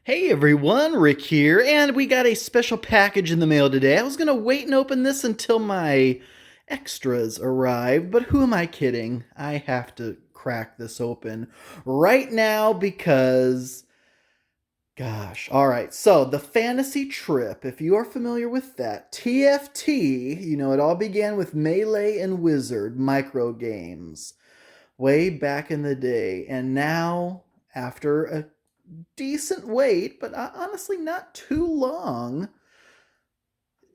Hey everyone, Rick here, and we got a special package in the mail today. I was gonna wait and open this until my extras arrived, but who am I kidding? I have to crack this open right now because, gosh. Alright, so the Fantasy Trip, if you are familiar with that, TFT, it all began with Melee and Wizard micro games way back in the day, and now, after a decent wait, but honestly not too long,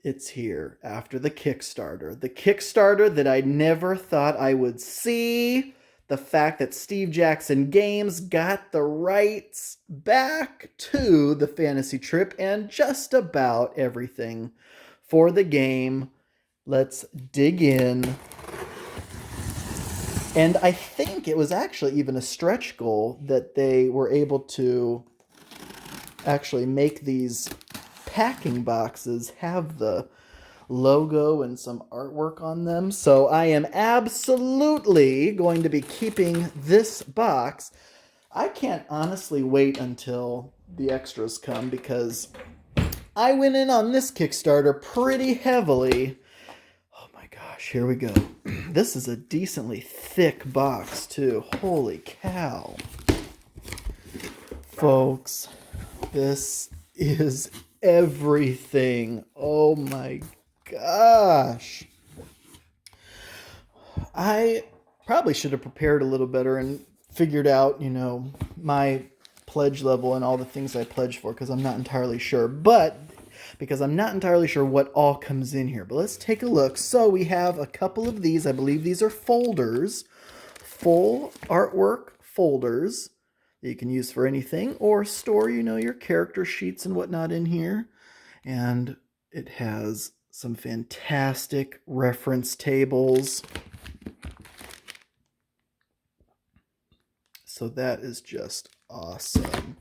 it's here after the Kickstarter. The Kickstarter that I never thought I would see. The fact that Steve Jackson Games got the rights back to the Fantasy Trip and just about everything for the game. Let's dig in. And I think it was actually even a stretch goal that they were able to actually make these packing boxes have the logo and some artwork on them. So I am absolutely going to be keeping this box. I can't honestly wait until the extras come because I went in on this Kickstarter pretty heavily. Oh my gosh, here we go. This is a decently thick box too. Holy cow. Folks, this is everything. Oh my gosh. I probably should have prepared a little better and figured out, my pledge level and all the things I pledged for because I'm not entirely sure. Because I'm not entirely sure what all comes in here. But let's take a look. So we have a couple of these. I believe these are folders. Full artwork folders that you can use for anything or store, your character sheets and whatnot in here. And it has some fantastic reference tables. So that is just awesome.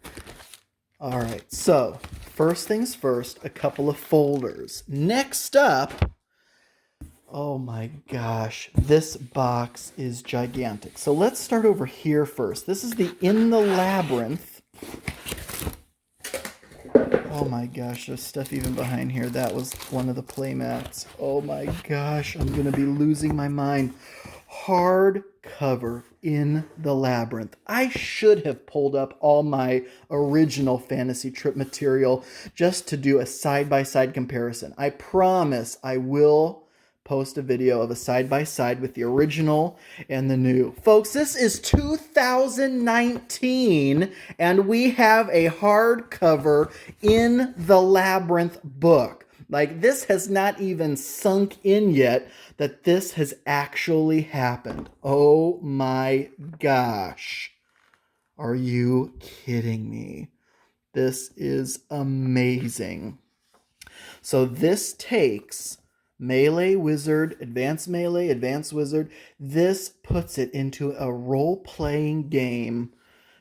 All right, so first things first, a couple of folders. Next up, oh my gosh, this box is gigantic. So let's start over here first. This is the In the Labyrinth. Oh my gosh, there's stuff even behind here. That was one of the playmats. Oh my gosh, I'm gonna be losing my mind. Hardcover In the Labyrinth. I should have pulled up all my original Fantasy Trip material just to do a side-by-side comparison. I promise I will post a video of a side-by-side with the original and the new. Folks, this is 2019, and we have a hardcover In the Labyrinth book. Like, this has not even sunk in yet that this has actually happened. Oh my gosh. Are you kidding me? This is amazing. So this takes Melee Wizard, Advanced Melee, Advanced Wizard. This puts it into a role-playing game,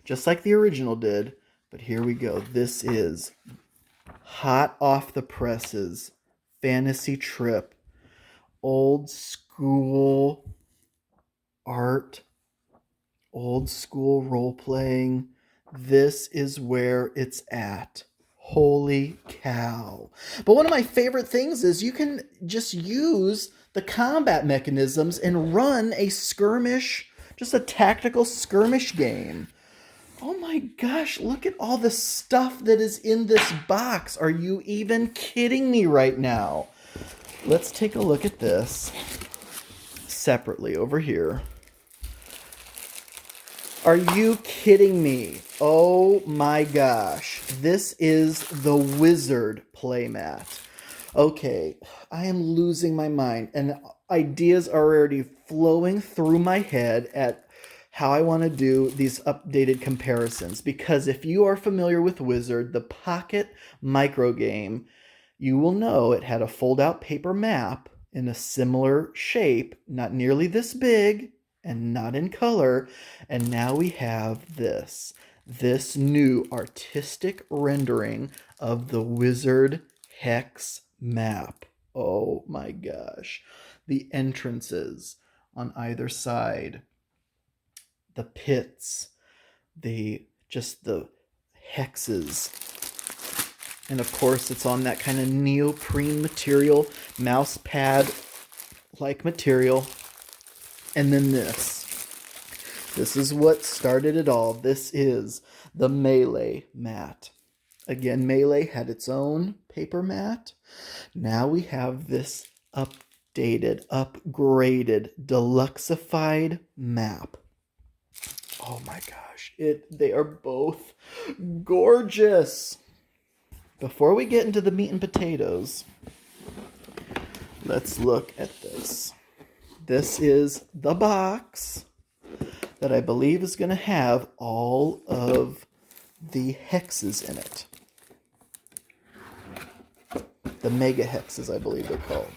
just like the original did. But here we go. This is hot off the presses, Fantasy Trip, old school art, old school role-playing. This is where it's at. Holy cow. But one of my favorite things is you can just use the combat mechanisms and run a skirmish, just a tactical skirmish game. Oh my gosh, look at all the stuff that is in this box. Are you even kidding me right now? Let's take a look at this separately over here. Are you kidding me? Oh my gosh. This is the Wizard playmat. Okay, I am losing my mind, and ideas are already flowing through my head at how I want to do these updated comparisons. Because if you are familiar with Wizard, the pocket micro game, you will know it had a fold-out paper map in a similar shape, not nearly this big, and not in color. And now we have this new artistic rendering of the Wizard Hex map. Oh my gosh. The entrances on either side, the pits, the hexes And of course, it's on that kind of neoprene material, mouse pad like material. And then this. This is what started it all. This is the Melee mat. Again, Melee had its own paper mat. Now we have this updated, upgraded, deluxeified map. Oh my gosh, they are both gorgeous. Before we get into the meat and potatoes, let's look at this. This is the box that I believe is going to have all of the hexes in it. The mega hexes, I believe they're called.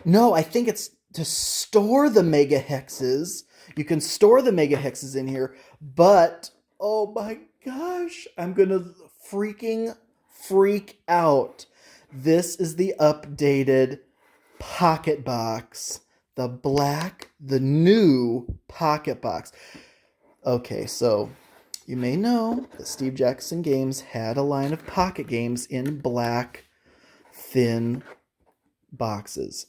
No, I think it's to store the mega hexes. You can store the mega hexes in here, but oh my gosh, I'm going to freaking freak out. This is the updated pocket box. The new pocket box. Okay, so you may know that Steve Jackson Games had a line of pocket games in black, thin boxes.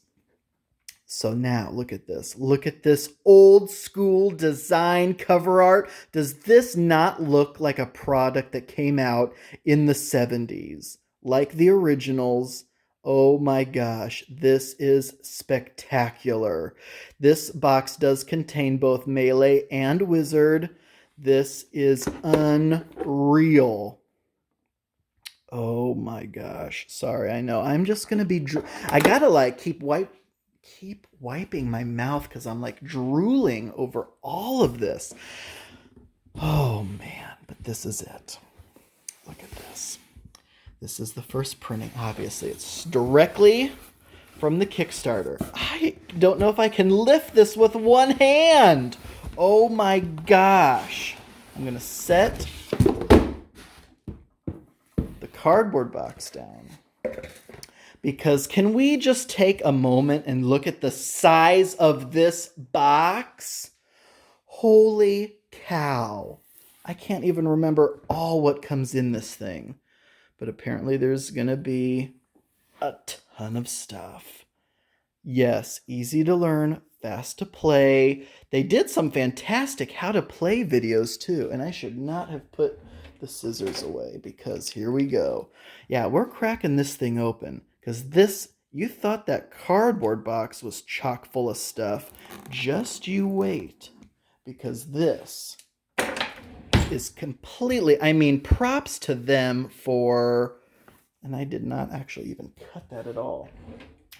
So now, look at this. Look at this old school design cover art. Does this not look like a product that came out in the 70s? Like the originals? Oh my gosh, this is spectacular. This box does contain both Melee and Wizard. This is unreal. Oh my gosh. Sorry, I know. I'm just going to be... I got to like keep wiping my mouth because I'm like drooling over all of this. Oh man, but this is it. Look at this. This is the first printing, obviously. It's directly from the Kickstarter. I don't know if I can lift this with one hand. Oh my gosh. I'm going to set the cardboard box down. Because can we just take a moment and look at the size of this box? Holy cow. I can't even remember all what comes in this thing. But apparently there's going to be a ton of stuff. Yes, easy to learn, fast to play. They did some fantastic how to play videos too. And I should not have put the scissors away because here we go. Yeah, we're cracking this thing open. Because this, you thought that cardboard box was chock full of stuff. Just you wait. Because this is completely, I mean, props to them for, and I did not actually even cut that at all.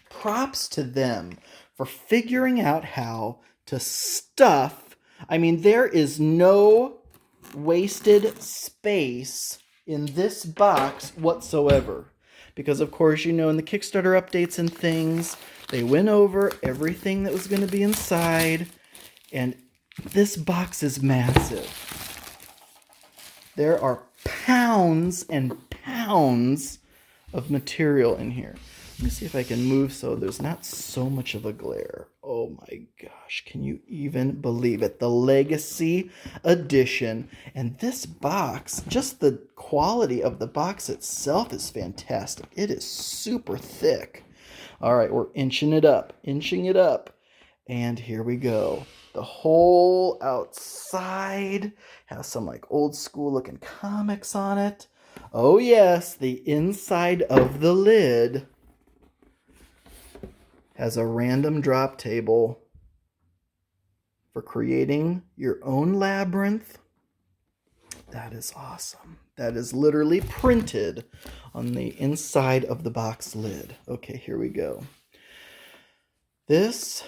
Props to them for figuring out how to stuff. I mean, there is no wasted space in this box whatsoever. Because, of course, you know, in the Kickstarter updates and things, they went over everything that was going to be inside. And this box is massive. There are pounds and pounds of material in here. Let me see if I can move so there's not so much of a glare. Oh my gosh, can you even believe it? The Legacy Edition. And this box, just the quality of the box itself is fantastic. It is super thick. All right, we're inching it up. And here we go. The whole outside has some like old school looking comics on it. Oh yes, the inside of the lid has a random drop table for creating your own labyrinth. That is awesome. That is literally printed on the inside of the box lid. Okay, here we go. This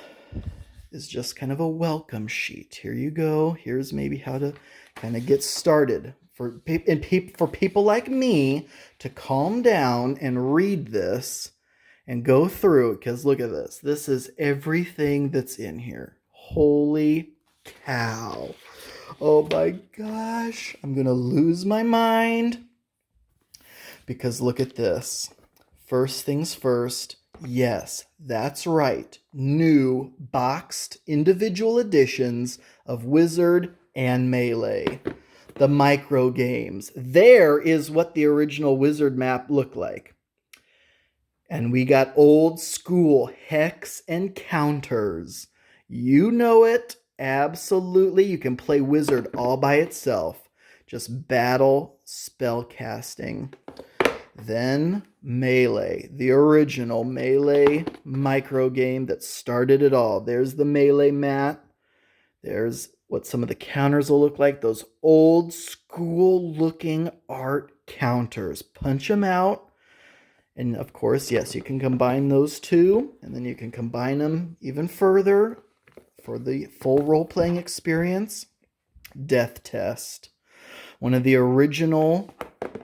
is just kind of a welcome sheet. Here you go. Here's maybe how to kind of get started for people like me to calm down and read this and go through it, because look at this. This is everything that's in here. Holy cow. Oh my gosh. I'm going to lose my mind. Because look at this. First things first. Yes, that's right. New boxed individual editions of Wizard and Melee. the micro games. There is what the original Wizard map looked like. And we got old school hex encounters. You know it. Absolutely. You can play Wizard all by itself. Just battle spell casting. Then Melee, the original Melee micro game that started it all. There's the Melee mat. There's what some of the counters will look like. Those old school looking art counters. Punch them out. And of course, yes, you can combine those two. And then you can combine them even further for the full role-playing experience. Death Test. One of the original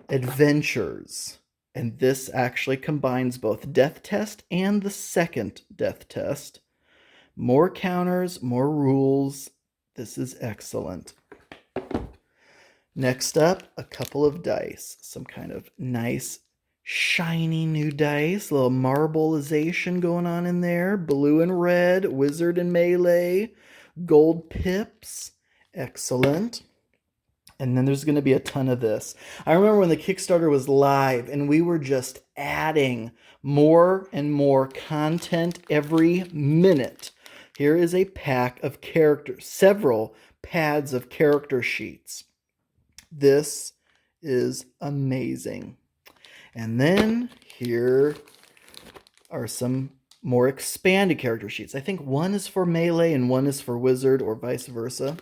adventures. And this actually combines both Death Test and the second Death Test. More counters, more rules. This is excellent. Next up, a couple of dice. Some kind of nice, shiny new dice. A little marbleization going on in there. Blue and red, Wizard and Melee, gold pips. Excellent. And then there's going to be a ton of this. I remember when the Kickstarter was live and we were just adding more and more content every minute. Here is a pack of characters, several pads of character sheets. This is amazing. And then here are some more expanded character sheets. I think one is for Melee and one is for Wizard, or vice versa.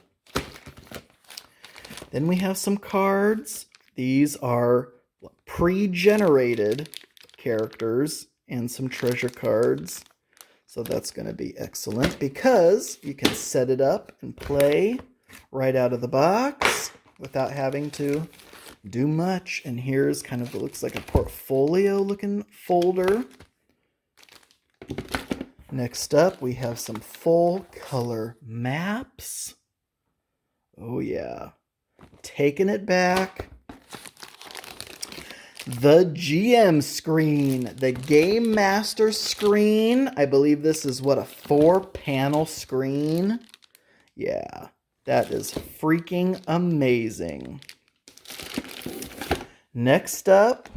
Then we have some cards. These are pre-generated characters and some treasure cards. So that's going to be excellent because you can set it up and play right out of the box without having to do much. And here's kind of what looks like a portfolio looking folder. Next up, we have some full color maps. Oh yeah. Taking it back. The GM screen, the Game Master screen. I believe this is what, a 4-panel screen? Yeah, that is freaking amazing. Next up,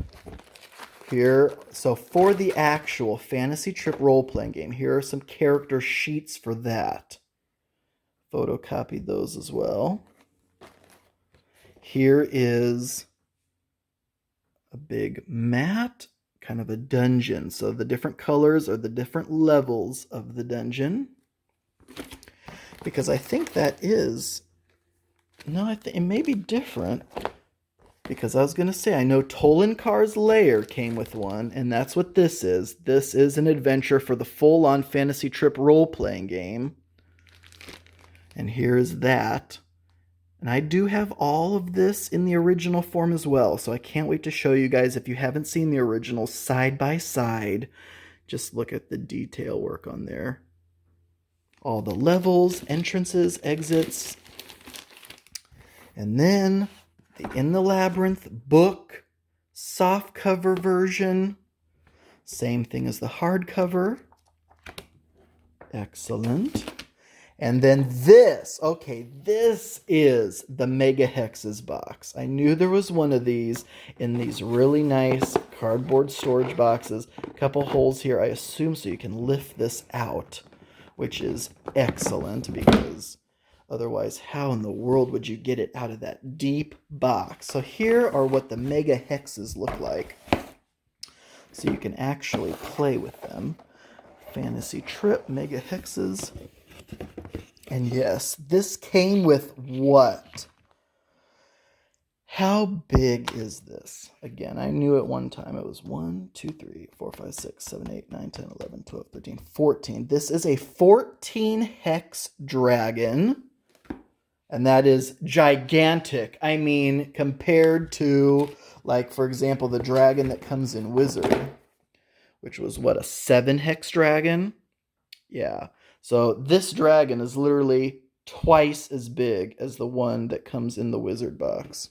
here, so for the actual Fantasy Trip role-playing game, here are some character sheets for that. Photocopied those as well. Here is a big mat, kind of a dungeon. So the different colors are the different levels of the dungeon. Because I think that is... No, I think it may be different. Because I was going to say, I know Tolankar's Lair came with one, and that's what this is. This is an adventure for the full-on Fantasy Trip role-playing game. And here's that. And I do have all of this in the original form as well, so I can't wait to show you guys. If you haven't seen the original side by side, just look at the detail work on there. All the levels, entrances, exits. And then the In the Labyrinth book, softcover version. Same thing as the hardcover. Excellent. And then this, okay, this is the Mega Hexes box. I knew there was one of these in these really nice cardboard storage boxes. A couple holes here, I assume, so you can lift this out, which is excellent because otherwise, how in the world would you get it out of that deep box? So here are what the Mega Hexes look like. So you can actually play with them. Fantasy Trip, Mega Hexes. And yes, this came with what? How big is this? Again, I knew at one time it was 1, 2, 3, 4, 5, 6, 7, 8, 9, 10, 11, 12, 13, 14. This is a 14 hex dragon. And that is gigantic. I mean, compared to, like, for example, the dragon that comes in Wizard, which was what, a 7 hex dragon? Yeah. So this dragon is literally twice as big as the one that comes in the Wizard box.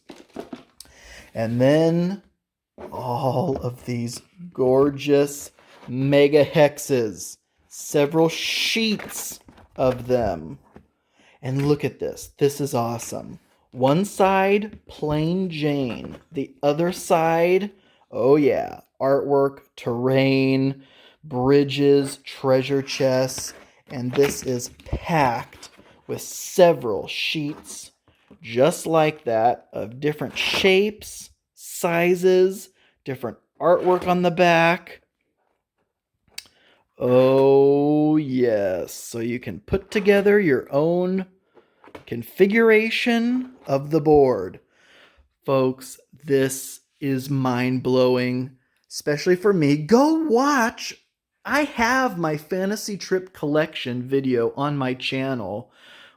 And then all of these gorgeous Mega Hexes. Several sheets of them. And look at this. This is awesome. One side, plain Jane. The other side, oh yeah, artwork, terrain, bridges, treasure chests, and this is packed with several sheets just like that of different shapes, sizes, different artwork on the back. Oh, yes. So you can put together your own configuration of the board. Folks, this is mind-blowing, especially for me. Go watch. I have my Fantasy Trip collection video on my channel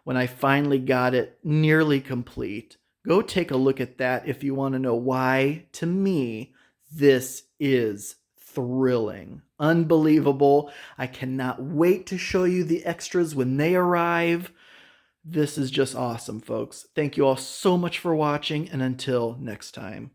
when I finally got it nearly complete. Go take a look at that if you want to know why, to me, this is thrilling. Unbelievable. I cannot wait to show you the extras when they arrive. This is just awesome, folks. Thank you all so much for watching, and until next time.